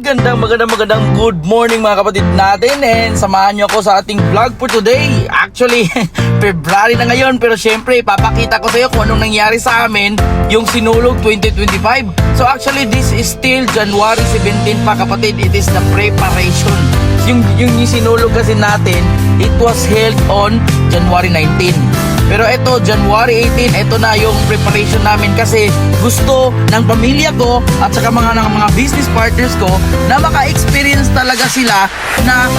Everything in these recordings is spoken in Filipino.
Magandang good morning mga kapatid natin, and samahan nyo ako sa ating vlog for today. Actually, February na ngayon, pero syempre papakita ko sa iyo kung anong nangyari sa amin yung Sinulog 2025. So actually this is still January 17 pa kapatid, it is the preparation. Yung Sinulog kasi natin, it was held on January 19. Pero ito, January 18, ito na yung preparation namin kasi gusto ng pamilya ko at saka mga business partners ko na maka-experience talaga sila na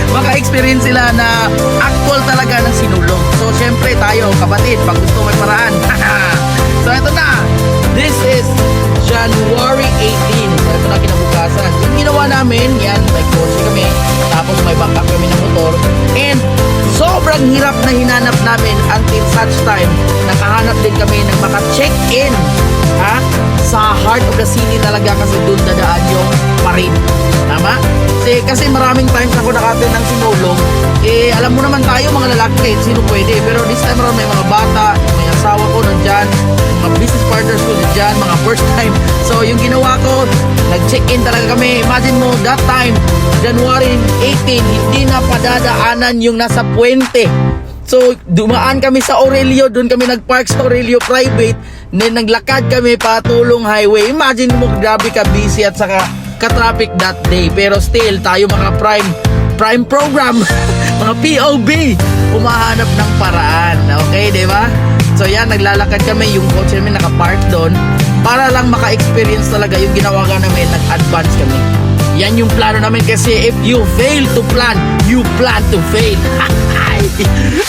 maka-experience sila na actual talaga ng sinulog. So syempre tayo kapatid, pag gusto may paraan. So ito na, this is January 18. So ito na kinabukasan. Yung ginawa namin, yan, may kotse kami, tapos may backup kami ng motor, and sobrang hirap na hinanap namin until such time nakahanap din kami ng maka-check-in sa heart of the city talaga, kasi doon dadaan yung parade. Tama? Kasi maraming times ako nakatin ng sinulog. Alam mo naman tayo mga lalaki, sino pwede. Pero this time around may mga bata, may asawa ko nandyan, mga business partners ko nandyan, mga first time. So yung ginawa ko, nag-check-in talaga kami. Imagine mo, that time, January 18, hindi na padadaanan yung nasa Puente. So dumaan kami sa Aurelio, doon kami nagpark sa Aurelio Private, then naglakad kami patulong highway. Imagine mo, grabe ka busy at saka ka-traffic that day. Pero still, tayo mga prime program, mga POB, umahanap ng paraan. Okay, di ba? So yan, naglalakad kami, yung coach namin nakapark doon para lang maka-experience talaga yung ginawa namin, nag-advance kami. Yan yung plano namin, kasi if you fail to plan, you plan to fail.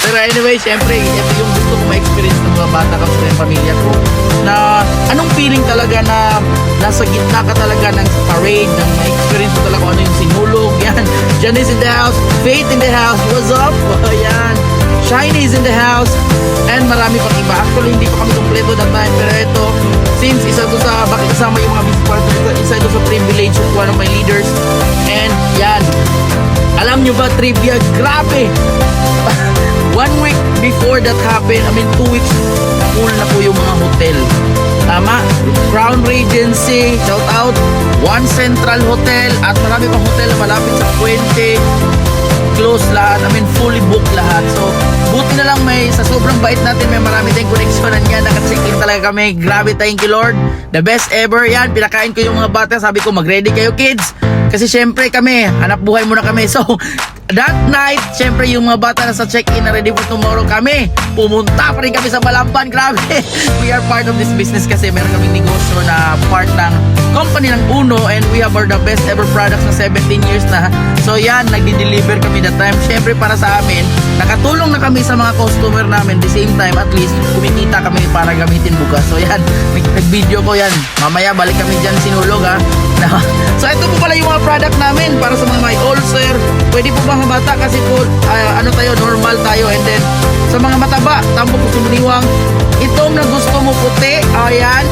Pero anyway, syempre, ito yung gusto ko ma-experience ng mga bata kasi ng pamilya ko, na anong feeling talaga na nasa gitna ka talaga ng parade, ng ma-experience mo talaga ano yung sinulog. Yan, Janice in the house, Faith in the house, what's up? Yan, Shiny is in the house, and marami pang iba. Actually, hindi pa kami kompleto that time, pero ito, since isa to sa, bakit kasama yung mga business partners, isa to sa privilege of one of my leaders. And yan, alam nyo ba, trivia, grabe! 1 week before that happened, 2 weeks, full na po yung mga hotel. Tama? Crown Regency, shout out, One Central Hotel, at marami pang hotel na malapit sa Puente, close lahat, fully booked lahat. So, buti na lang sa sobrang bait natin, may marami tayong connection niya, naka-check-in talaga kami. Grabe, thank you Lord, the best ever. Yan, pinakain ko yung mga bata, sabi ko mag-ready kayo kids, kasi syempre kami, hanap buhay muna kami. So, that night, syempre yung mga bata na sa check-in na ready for tomorrow, kami pumunta pa rin kami sa Balamban. Grabe, we are part of this business kasi meron kaming negosyo na part ng company ng Uno, and we have the best ever products na 17 years na. So yan, nagdi-deliver kami that time. Syempre para sa amin, nakatulong na kami sa mga customer namin, the same time at least kumikita kami para gamitin bukas. So yan, nag-video ko yan, mamaya balik kami dyan sinulog So ito po pala yung mga product namin para sa mga may ulcer. Pwede po mga bata kasi po normal tayo. And then sa mga mataba, tambok gusto mo niwang, itong na gusto mo puti, ayan,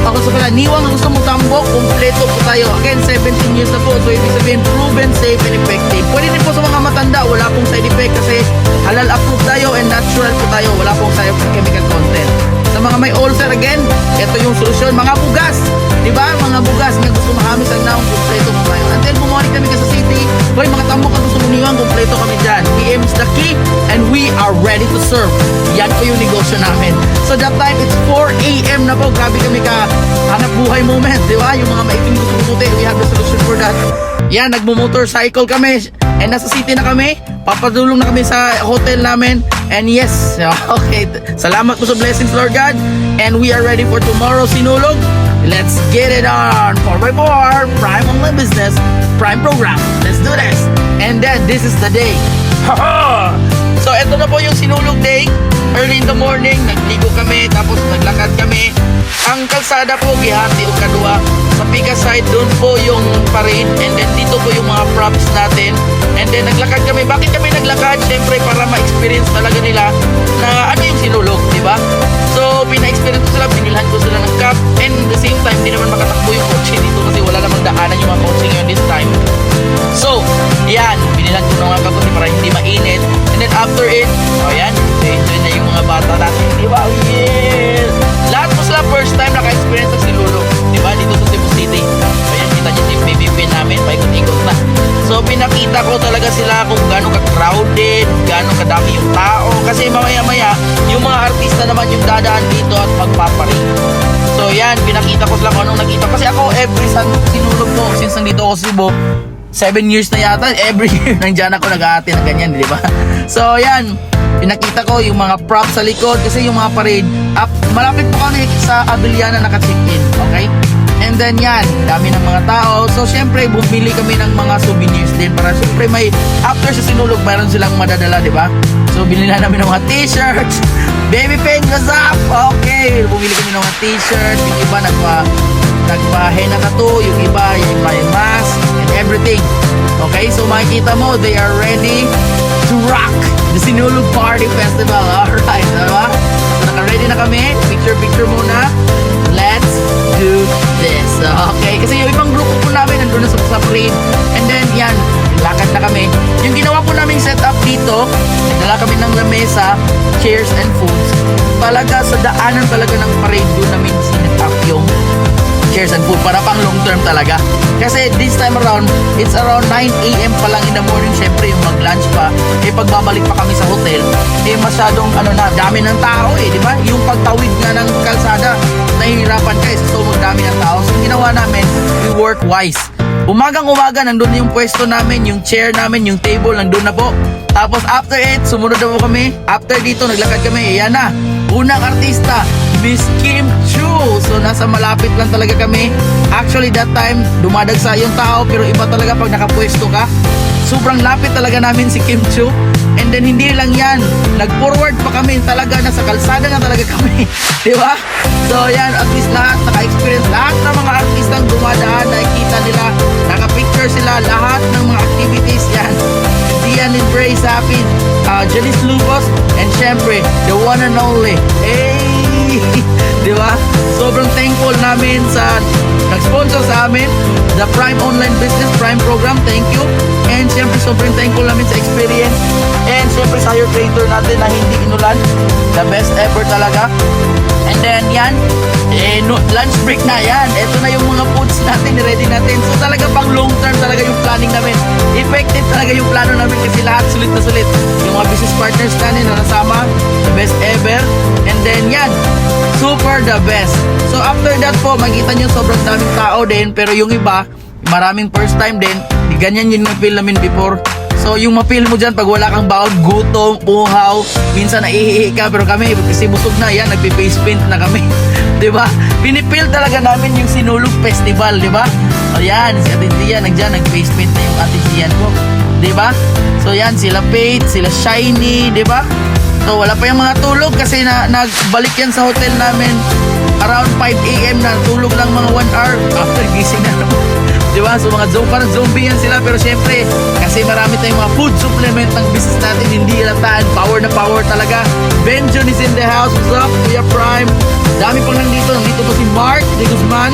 ako sa pala niwang na gusto mo tambok, kompleto po tayo. Again, 17 years na po, so ibig sabihin proven safe and effective. Pwede din po sa mga matanda, wala pong side effect kasi halal approved tayo and natural po tayo, wala pong side chemical content. Sa mga may ulcer, again, ito yung solusyon. Mga bugas, di ba? Mga bugas nga gusto mahamis ang naong, kompleto po tayo. Until bumalik kami sa city, boy, mga tambok na gusto muniwang, kompleto kami dyan. PM is the key, and we are ready to serve. Yan po yung negosyo namin. So that time, it's 4 a.m. na po. Grabe kami ka hanap buhay moment, di ba? Yung mga maitim gusto puti, we have the solution for that. Yan, nagmo-motorcycle kami, and nasa city na kami. Papadulong na kami sa hotel namin. And yes, okay, salamat po sa blessings, Lord God. And we are ready for tomorrow's sinulog. Let's get it on. 4x4, Prime Online Business, Prime Program. Let's do this. And then, this is the day. So, eto na po yung sinulog day. Early in the morning, nagligo kami, tapos naglakad kami. Ang kalsada po, gihati o kadua. Sa Pica side, doon po yung parade. And then, dito po yung mga props natin. And then, naglakad kami. Bakit kami naglakad? Siyempre, para ma-experience talaga nila na ano yung sinulog, di ba? So, pina-experience ko sila, binilhan ko sila ng cup. And at the same time, hindi naman makatakbo yung kotse dito kasi wala namang daanan yung mga kotse ngayon this time. So, yan, binilhan ko ng mga cup kasi para hindi mainit. And then, after it, yan, enjoy na yung mga bata natin, di ba? Yes! Lahat po sila first time naka-experience ng sinulog, di ba? Dito sa Cebu City. Ayan. ka-crowded, gaano kadami yung tao. Kasi mamaya-maya, yung mga artista naman yung dadaan dito at magpaparade. So yan, pinakita ko sila kung anong nakita. Kasi ako, every sinulog ko, since nandito ako sa Cebu, 7 years na yata, every year nandyan ako nag-aate ng ganyan, di ba? So yan, pinakita ko yung mga props sa likod kasi yung mga parade, malapit po kami sa Abiliana naka-check-in, okay? And then yan, dami ng mga tao. So syempre, bumili kami ng mga souvenirs din para syempre may, after sa sinulog, mayroon silang madadala, di ba? So binili na namin ng mga t-shirts. Baby Pen, what's up? Okay, bumili kami ng mga t-shirts. Yung iba nagpa-henna tattoo, yung iba yung may mask and everything. Okay, so makikita mo, they are ready to rock the Sinulog Party Festival. Alright, diba? So naka-ready na kami. Picture muna. Let's do this. Okay, kasi yung ibang grupo po namin nandun na sa parade. And then, yan, lakad na kami. Yung ginawa po naming setup dito, nagdala kami ng lamesa, chairs and foods. Talaga sa daanan talaga ng parade doon namin sinet up yung chairs and food para pang long term talaga. Kasi this time around, it's around 9 AM pa lang in the morning. Syempre yung mag-lunch pa, pagbabalik pa kami sa hotel, masyadong dami ng tao di ba? Yung pagtawid nga ng kalsada, nahihirapan kayo, so magdami ng tao. So ginawa namin, we work wise. Umagang-umaga, nandun yung pwesto namin, yung chair namin, yung table, nandun na po. Tapos after it, sumunod na po kami. After dito, naglakad kami. Yan na. Unang artista, Miss Kim Chu. So nasa malapit lang talaga kami. Actually that time, dumadagsa yung tao, pero iba talaga pag nakapwesto ka. Sobrang lapit talaga namin si Kim Chu. And then hindi lang yan, nag-forward pa kami talaga, nasa kalsada na talaga kami. Diba? So yan, at least lahat naka-experience. Lahat ng mga artistang dumadaan, nakikita nila, naka-picture sila, lahat ng mga activities yan. Dian and Brace Happy, Janice Lubos, and syempre, the one and only, diba? Sobrang thankful namin sa nag-sponsor sa amin, the Prime Online Business Prime Program, thank you. And syempre, sobrang thankful namin sa experience. And syempre, sa hire creator natin na hindi inulan, the best ever talaga. And then yan, lunch break na yan. Ito na yung mga foods natin, ready natin. So talaga pang long term talaga yung planning namin. Effective talaga yung plano namin kasi lahat sulit na sulit. Yung mga business partners natin na nasama, the best ever. And then yan, super the best. So after that po, makita nyo sobrang daming tao din. Pero yung iba, maraming first time din. Ganyan yung na-feel namin before. So yung ma-feel mo dyan pag wala kang baon, gutom, uhaw, minsan naihihi ka, pero kami kasi busog na yan, nagpe-face paint na kami. Diba? Pinipil talaga namin yung Sinulog Festival, diba? O yan, si Ate Zia nag-face paint na yung Ate Zia ko. Diba? So yan, sila Faith, sila Shiny, diba? So wala pa yung mga tulog kasi nagbalik yan sa hotel namin around 5 AM na tulog lang mga 1 hour after gising na naman. Diba? So mga parang zombie yan sila, pero syempre kasi marami tayong mga food supplement ng business natin, hindi ilataan, power na power talaga. Benjon is in the house. What's up, Kuya Prime? Dami pang nandito pa si Mark de Guzman.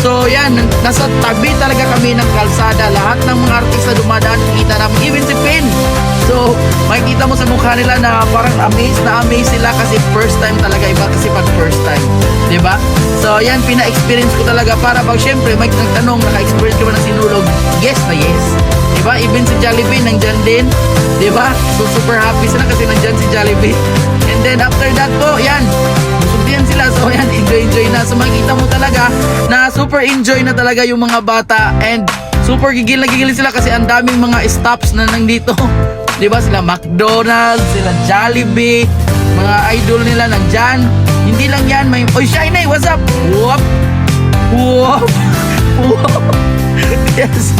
So yan, nasa tabi talaga kami ng kalsada. Lahat ng mga artista dumadaan, kita namin, even si Finn. So makikita mo sa mukha nila na parang amazed sila kasi first time talaga, iba kasi pag first time, diba? So yan, pina-experience ko talaga para pag syempre may nagtanong, naka-experience ka ba ng sinulog? Yes na yes, diba? Even si Jollibee nandyan din, diba? So super happy sila kasi nandyan si Jollibee. And then after that po, yan, busog din sila. So yan, enjoy na. So makikita mo talaga na super enjoy na talaga yung mga bata, and super gigil na gigil sila kasi ang daming mga stops na nandito. Diba? Sila McDonald's, sila Jollibee, mga idol nila nandyan. Hindi lang yan, may... Oy, Shiny, what's up? Whoop! Whoop! Whoop! Yes!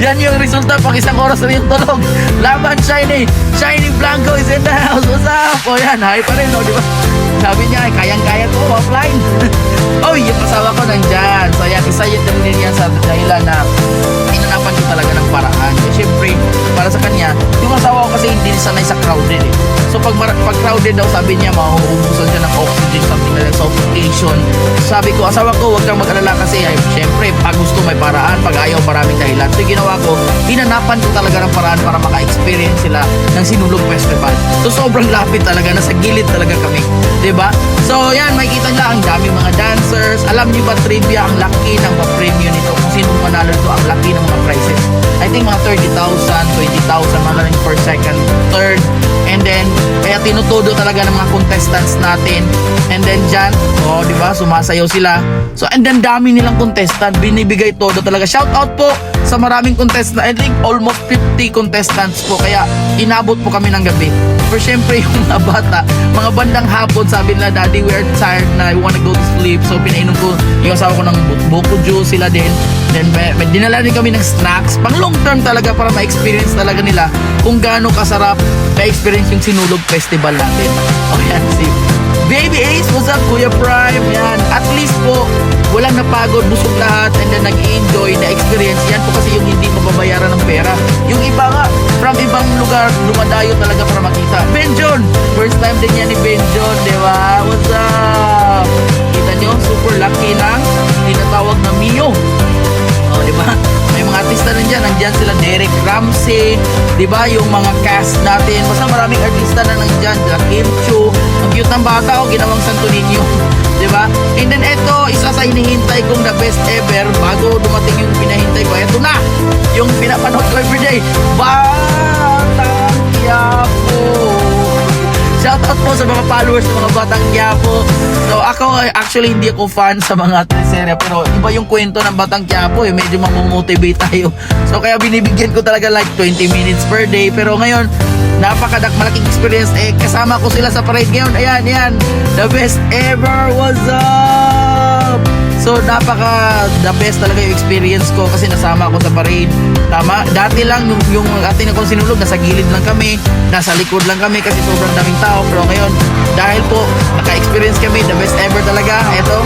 Yan yung resulta pag isang oras na yung tulog. Laban, Shiny! Shiny Blanco is in the house! What's up? O yan, hi pa rin, o, diba? Sabi niya, ay kayang-kaya ko, offline. Oy, yung asawa ko nandyan. So yan, isa yun din yan sa dahilan na inanapan ko talaga ng paraan. Siyempre, para sa kanya, yung asawa ko kasi hindi sanay sa crowded eh. So pag crowded daw, sabi niya, mahuubusan siya ng oxygen, something like suffocation. Sabi ko, asawa ko, huwag kang mag-alala kasi ay, siyempre, pag gusto may paraan, pag ayaw maraming dahilan. So ginawa ko, inanapan ko talaga ng paraan para maka-experience sila ng Sinulog Festival. So sobrang lapit talaga, nasa gilid talaga kami. Diba? So yan, makikita nila ang daming mga dancers. Alam niyo ba, trivia, ang laki ng pa-premium nito, kung sino manalo nito, ang laki ng mga prizes. I think mga 30,000, 20,000, mga second, third. And then, kaya tinutudo talaga ng mga contestants natin. And then dyan, di ba, sumasayaw sila. So, and then dami nilang contestant, binibigay todo talaga. Shout out po sa maraming contestant. I think almost 50 contestants po. Kaya inabot po kami ng gabi. Pero syempre yung mga bata, mga bandang hapon, sabi nila, Daddy, we are tired na, we wanna go to sleep. So, pinainom ko yung asawa ko ng buko juice, sila din. Then, may dinala rin kami ng snacks. Pang long term talaga para ma-experience talaga nila kung gaano kasarap na-experience yung Sinulog Festival natin. O yan, si Baby Ace, what's up, Kuya Prime? Yan, at least po, walang napagod, busog lahat, and then nag-enjoy na experience. Yan po kasi yung hindi mababayaran ng pera. Yung iba nga, from ibang lugar, lumadayo talaga para makita. Benjon! First time din yan ni Benjon, di ba? What's up? Kita nyo, super lucky ng tinatawag na Mio. O, di ba? May mga artista na dyan. Nandyan sila Derek Ramsey, di ba? Yung mga cast natin. Basta maraming artista na nandyan. Kim Chu. Ang cute ng bata, ginawang Santo Niño. Di ba? And then eto, isa sa hinihintay kong the best ever bago dumating yung pinahintay ko. Eto na! Yung pinapanood ko everyday. Batang Quiapo! Shoutout po sa mga followers ng mga Batang Quiapo. So ako, actually hindi ako fan sa mga teleserye, pero iba yung kwento ng Batang Quiapo, medyo mamomotivate tayo. So kaya binibigyan ko talaga like 20 minutes per day. Pero ngayon, malaking experience. Kasama ko sila sa parade ngayon. Ayan, the best ever, what's up? So the best talaga yung experience ko kasi nasama ako sa parade. Tama, dati lang yung ating akong Sinulog, nasa gilid lang kami, nasa likod lang kami kasi sobrang daming tao. Pero ngayon, dahil po naka-experience kami, the best ever talaga. Eto,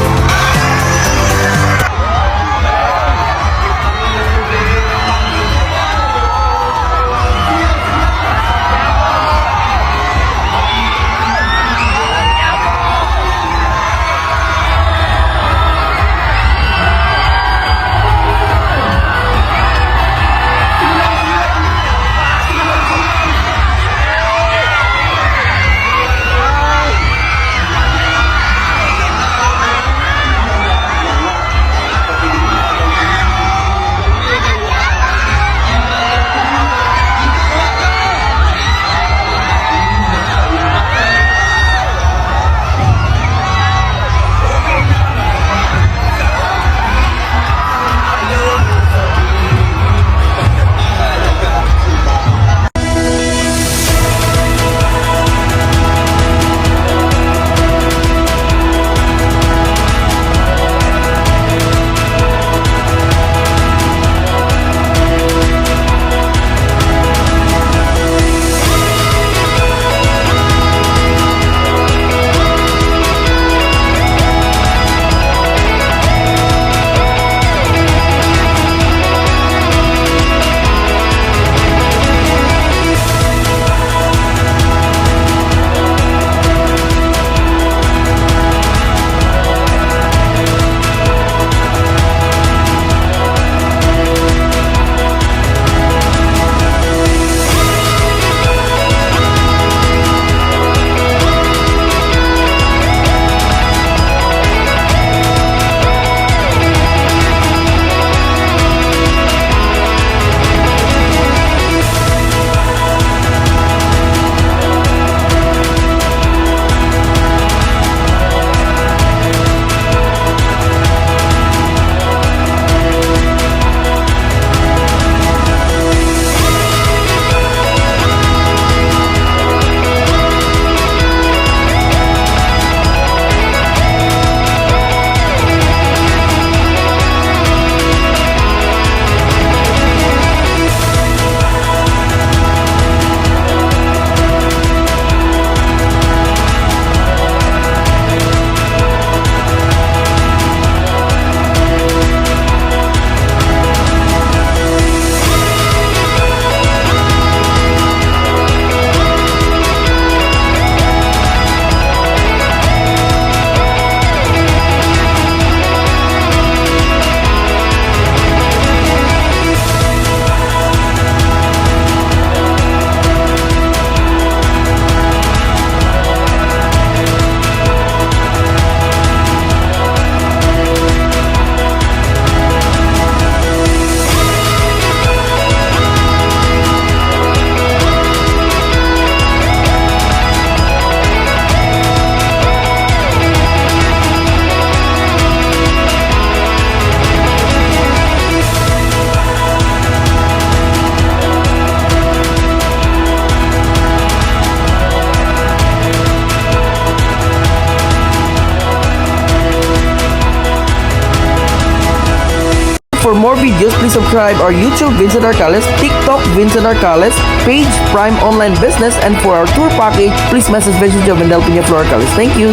more videos, please subscribe our YouTube, Vincent Arcales, TikTok, Vincent Arcales, page, Prime Online Business, and for our tour package, please message Vincent Jovendel Pina Flor Arcales. Thank you.